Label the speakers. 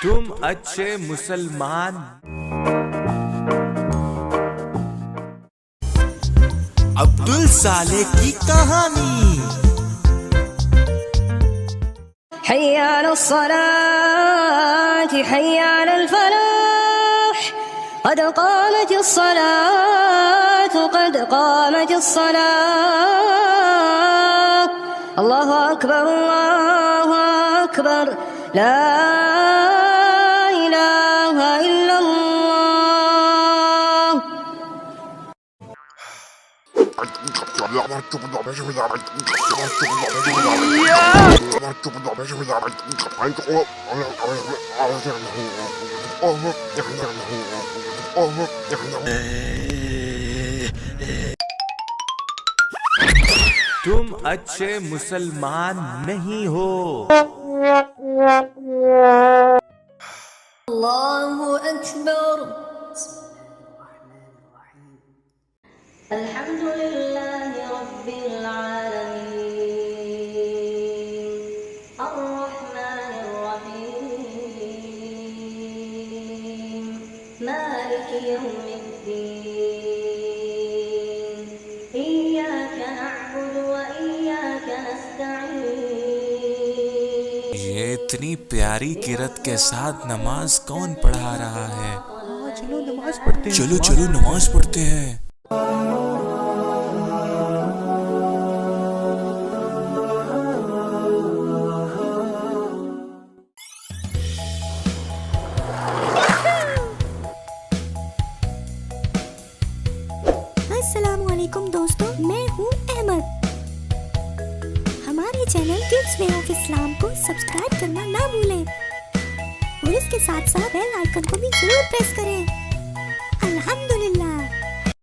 Speaker 1: तुम अच्छे मुसलमान। अब्दुल साले की कहानी।
Speaker 2: حي على الصلاة حي على الفلاح قد قامت الصلاة قد قامت الصلاة الله أكبر الله أكبر لا إله إلا الله.
Speaker 1: तुम अच्छे मुसलमान नहीं हो।
Speaker 2: الله أكبر. الحمد لله رب العالمين الرحمن الرحيم مالك يوم الدين إياك نعبد وإياك نستعين.
Speaker 1: ये इतनी प्यारी किरत के साथ नमाज कौन पढ़ा रहा है?
Speaker 3: चलो नमाज पढ़ते हैं।
Speaker 1: चलो चलो नमाज पढ़ते हैं।
Speaker 4: अस्सलामुअलैकुम दोस्तों, मैं हूँ अहमद। हमारे channel kids way of Islam को सब्सक्राइब करना ना भूलें और इसके साथ साथ बेल आइकन को भी जरूर प्रेस करें।